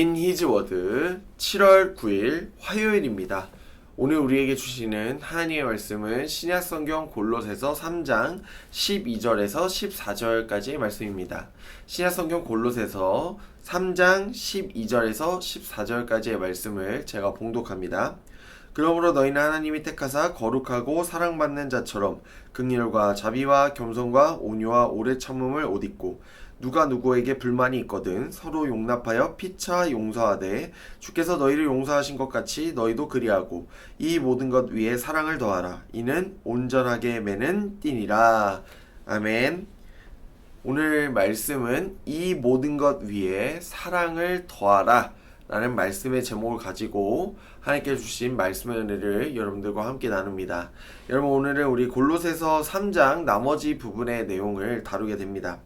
In His Word 7월 9일 화요일입니다. 오늘 우리에게 주시는 하나님의 말씀은 신약성경 골로새서 3장 12절에서 14절까지의 말씀입니다. 신약성경 골로새서 3장 12절에서 14절까지의 말씀을 제가 봉독합니다. 그러므로 너희는 하나님이 택하사 거룩하고 사랑받는 자처럼 긍휼과 자비와 겸손과 온유와 오래 참음을 옷 입고 누가 누구에게 불만이 있거든 서로 용납하여 피차 용서하되 주께서 너희를 용서하신 것 같이 너희도 그리하고 이 모든 것 위에 사랑을 더하라. 이는 온전하게 매는 띠니라. 아멘. 오늘 말씀은 이 모든 것 위에 사랑을 더하라 라는 말씀의 제목을 가지고 하나님께 주신 말씀의 은혜를 여러분들과 함께 나눕니다. 여러분, 오늘은 우리 골로새서 3장 나머지 부분의 내용을 다루게 됩니다.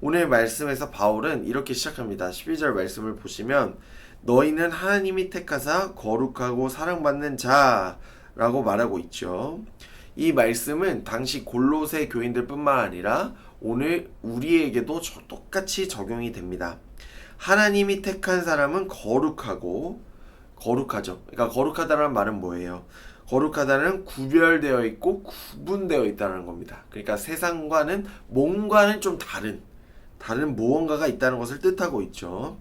오늘 말씀에서 바울은 이렇게 시작합니다. 12절 말씀을 보시면 너희는 하나님이 택하사 거룩하고 사랑받는 자라고 말하고 있죠. 이 말씀은 당시 골로새 교인들 뿐만 아니라 오늘 우리에게도 똑같이 적용이 됩니다. 하나님이 택한 사람은 거룩하고 거룩하죠. 그러니까 거룩하다는 말은 뭐예요? 거룩하다는 구별되어 있고 구분되어 있다는 겁니다. 그러니까 세상과는 몸과는 좀 다른 무언가가 있다는 것을 뜻하고 있죠.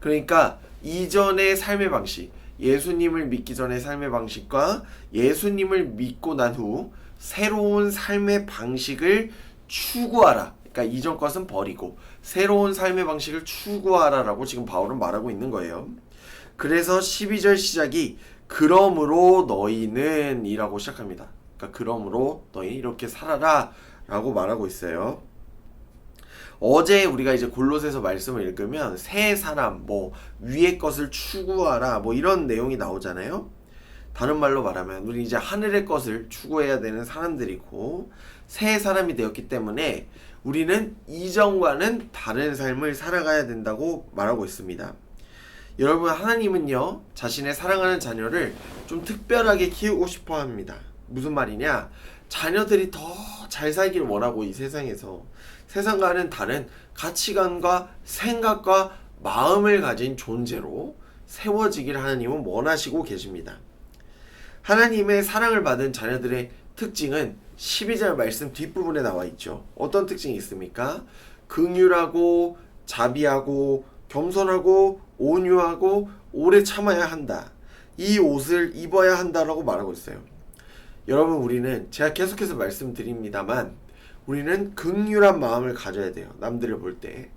그러니까 이전의 삶의 방식, 예수님을 믿기 전의 삶의 방식과 예수님을 믿고 난 후 새로운 삶의 방식을 추구하라. 그러니까 이전 것은 버리고 새로운 삶의 방식을 추구하라라고 지금 바울은 말하고 있는 거예요. 그래서 12절 시작이 그러므로 너희는 이라고 시작합니다. 그러니까 그러므로 너희 이렇게 살아라 라고 말하고 있어요. 어제 우리가 이제 골로새서 말씀을 읽으면 새 사람, 위의 것을 추구하라 이런 내용이 나오잖아요. 다른 말로 말하면 우리 이제 하늘의 것을 추구해야 되는 사람들이고 새 사람이 되었기 때문에 우리는 이전과는 다른 삶을 살아가야 된다고 말하고 있습니다. 여러분, 하나님은요 자신의 사랑하는 자녀를 좀 특별하게 키우고 싶어 합니다. 무슨 말이냐? 자녀들이 더 잘 살기를 원하고 이 세상에서 세상과는 다른 가치관과 생각과 마음을 가진 존재로 세워지기를 하나님은 원하시고 계십니다. 하나님의 사랑을 받은 자녀들의 특징은 12절 말씀 뒷부분에 나와 있죠. 어떤 특징이 있습니까? 긍휼하고 자비하고 겸손하고 온유하고 오래 참아야 한다. 이 옷을 입어야 한다라고 말하고 있어요. 여러분, 우리는 제가 계속해서 말씀드립니다만 우리는 긍휼한 마음을 가져야 돼요. 남들을 볼 때.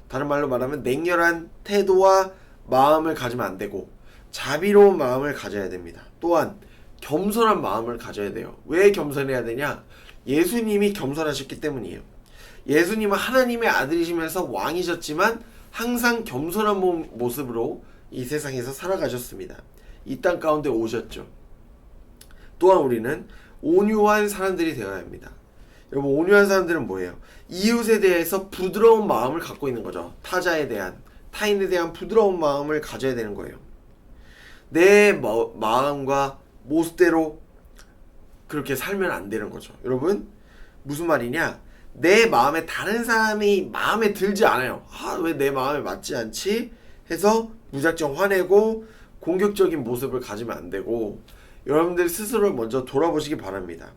다른 말로 말하면 냉혈한 태도와 마음을 가지면 안 되고 자비로운 마음을 가져야 됩니다. 또한 겸손한 마음을 가져야 돼요. 왜 겸손해야 되냐? 예수님이 겸손하셨기 때문이에요. 예수님은 하나님의 아들이시면서 왕이셨지만 항상 겸손한 모습으로 이 세상에서 살아가셨습니다. 이 땅 가운데 오셨죠. 또한 우리는 온유한 사람들이 되어야 합니다. 여러분, 온유한 사람들은 뭐예요? 이웃에 대해서 부드러운 마음을 갖고 있는 거죠. 타인에 대한 부드러운 마음을 가져야 되는 거예요. 내 마음과 모습대로 그렇게 살면 안 되는 거죠. 여러분, 무슨 말이냐? 내 마음에 다른 사람이 마음에 들지 않아요. 왜 내 마음에 맞지 않지? 해서 무작정 화내고 공격적인 모습을 가지면 안 되고 여러분들 스스로를 먼저 돌아보시기 바랍니다.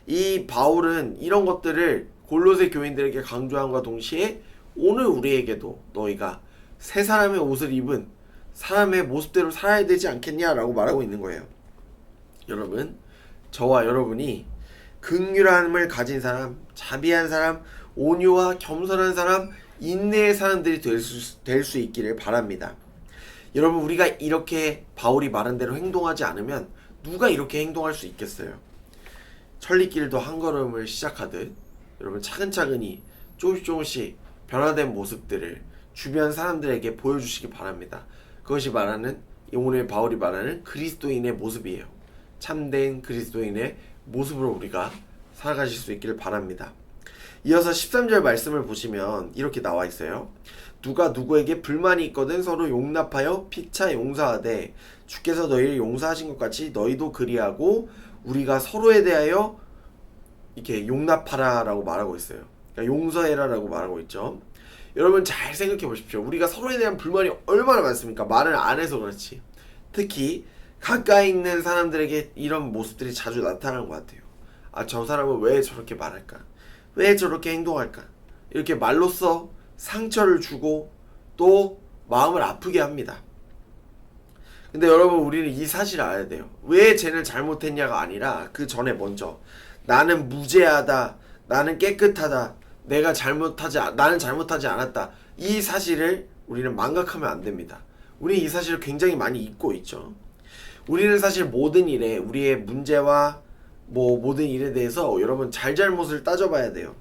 이 바울은 이런 것들을 골로새 교인들에게 강조함과 동시에 오늘 우리에게도 너희가 새 사람의 옷을 입은 사람의 모습대로 살아야 되지 않겠냐라고 말하고 있는 거예요. 여러분, 저와 여러분이 긍휼함을 가진 사람, 자비한 사람, 온유와 겸손한 사람, 인내의 사람들이 될 수 있기를 바랍니다. 여러분, 우리가 이렇게 바울이 말한 대로 행동하지 않으면 누가 이렇게 행동할 수 있겠어요? 천리길도 한 걸음을 시작하듯 여러분 차근차근히 조금씩 변화된 모습들을 주변 사람들에게 보여주시기 바랍니다. 그것이 말하는 오늘 바울이 말하는 그리스도인의 모습이에요. 참된 그리스도인의 모습으로 우리가 살아가실 수 있기를 바랍니다. 이어서 13절 말씀을 보시면 이렇게 나와 있어요. 누가 누구에게 불만이 있거든 서로 용납하여 피차 용서하되 주께서 너희를 용서하신 것 같이 너희도 그리하고 우리가 서로에 대하여 이렇게 용납하라 라고 말하고 있어요. 그러니까 용서해라 라고 말하고 있죠. 여러분 잘 생각해 보십시오. 우리가 서로에 대한 불만이 얼마나 많습니까? 말을 안 해서 그렇지. 특히 가까이 있는 사람들에게 이런 모습들이 자주 나타나는 것 같아요. 아, 저 사람은 왜 저렇게 말할까? 왜 저렇게 행동할까? 이렇게 말로써 상처를 주고 또 마음을 아프게 합니다. 근데 여러분, 우리는 이 사실을 알아야 돼요. 왜 쟤는 잘못했냐가 아니라 그 전에 먼저 나는 무죄하다, 나는 깨끗하다, 나는 잘못하지 않았다, 이 사실을 우리는 망각하면 안 됩니다. 우리 이 사실을 굉장히 많이 잊고 있죠. 우리는 사실 모든 일에, 우리의 문제와 모든 일에 대해서 여러분 잘잘못을 따져봐야 돼요.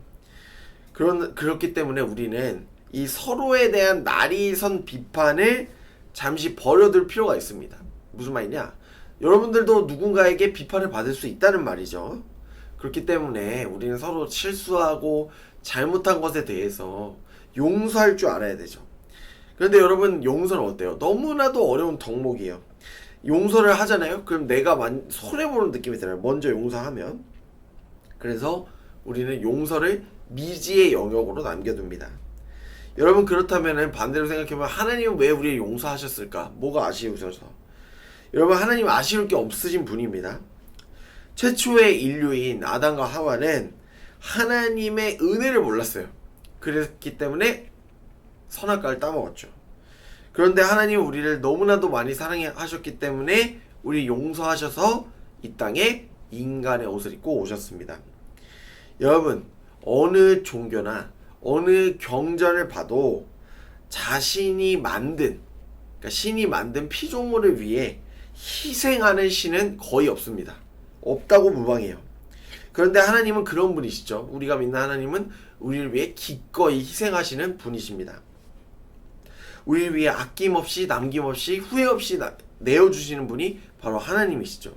그렇기 때문에 우리는 이 서로에 대한 날이선 비판을 잠시 버려둘 필요가 있습니다. 무슨 말이냐? 여러분들도 누군가에게 비판을 받을 수 있다는 말이죠. 그렇기 때문에 우리는 서로 실수하고 잘못한 것에 대해서 용서할 줄 알아야 되죠. 그런데 여러분, 용서는 어때요? 너무나도 어려운 덕목이에요. 용서를 하잖아요? 그럼 내가 손해보는 느낌이 들어요. 먼저 용서하면. 그래서 우리는 용서를 미지의 영역으로 남겨둡니다. 여러분, 그렇다면 반대로 생각해보면 하나님은 왜 우리를 용서하셨을까? 뭐가 아쉬우셔서? 여러분, 하나님 아쉬울 게 없으신 분입니다. 최초의 인류인 아담과 하와는 하나님의 은혜를 몰랐어요. 그랬기 때문에 선악과를 따먹었죠. 그런데 하나님은 우리를 너무나도 많이 사랑하셨기 때문에 우리 용서하셔서 이 땅에 인간의 옷을 입고 오셨습니다. 여러분, 어느 종교나 어느 경전을 봐도 자신이 만든, 그러니까 신이 만든 피조물을 위해 희생하는 신은 거의 없습니다. 없다고 무방해요. 그런데 하나님은 그런 분이시죠. 우리가 믿는 하나님은 우리를 위해 기꺼이 희생하시는 분이십니다. 우리를 위해 아낌없이 남김없이 후회 없이 내어주시는 분이 바로 하나님이시죠.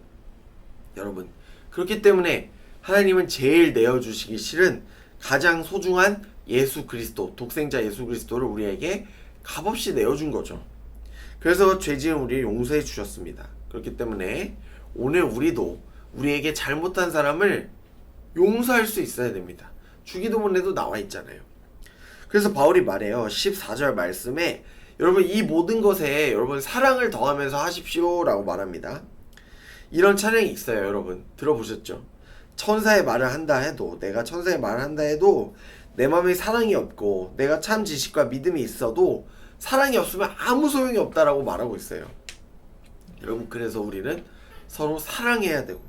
여러분, 그렇기 때문에 하나님은 제일 내어주시기 싫은 가장 소중한 예수 그리스도, 독생자 예수 그리스도를 우리에게 값없이 내어준 거죠. 그래서 죄지은 우리를 용서해 주셨습니다. 그렇기 때문에 오늘 우리도 우리에게 잘못한 사람을 용서할 수 있어야 됩니다. 주기도문에도 나와 있잖아요. 그래서 바울이 말해요. 14절 말씀에 여러분, 이 모든 것에 여러분 사랑을 더하면서 하십시오 라고 말합니다. 이런 찬양이 있어요. 여러분 들어보셨죠? 천사의 말을 한다 해도, 내가 천사의 말을 한다 해도 내 마음에 사랑이 없고 내가 참 지식과 믿음이 있어도 사랑이 없으면 아무 소용이 없다라고 말하고 있어요. 여러분, 그래서 우리는 서로 사랑해야 되고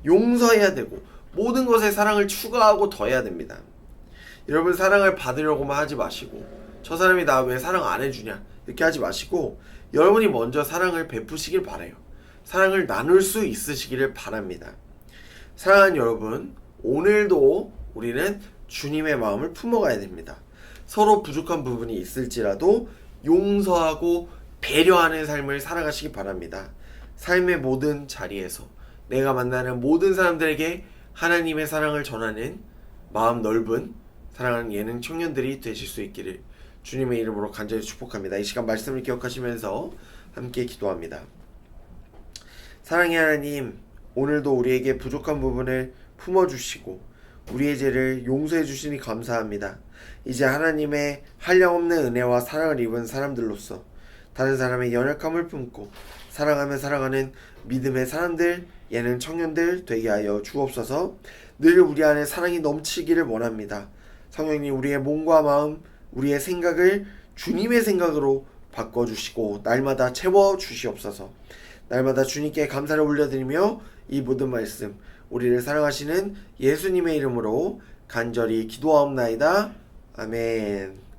용서해야 되고 모든 것에 사랑을 추가하고 더해야 됩니다. 여러분, 사랑을 받으려고만 하지 마시고 저 사람이 나 왜 사랑 안 해주냐 이렇게 하지 마시고 여러분이 먼저 사랑을 베푸시길 바라요. 사랑을 나눌 수 있으시기를 바랍니다. 사랑하는 여러분, 오늘도 우리는 주님의 마음을 품어가야 됩니다. 서로 부족한 부분이 있을지라도 용서하고 배려하는 삶을 살아가시기 바랍니다. 삶의 모든 자리에서 내가 만나는 모든 사람들에게 하나님의 사랑을 전하는 마음 넓은 사랑하는 예능 청년들이 되실 수 있기를 주님의 이름으로 간절히 축복합니다. 이 시간 말씀을 기억하시면서 함께 기도합니다. 사랑의 하나님, 오늘도 우리에게 부족한 부분을 품어주시고 우리의 죄를 용서해 주시니 감사합니다. 이제 하나님의 한량없는 은혜와 사랑을 입은 사람들로서 다른 사람의 연약함을 품고 사랑하며 살아가는 믿음의 사람들, 예능 청년들 되게 하여 주옵소서. 늘 우리 안에 사랑이 넘치기를 원합니다. 성령님, 우리의 몸과 마음, 우리의 생각을 주님의 생각으로 바꿔주시고 날마다 채워주시옵소서. 날마다 주님께 감사를 올려드리며 이 모든 말씀 우리를 사랑하시는 예수님의 이름으로 간절히 기도하옵나이다. 아멘.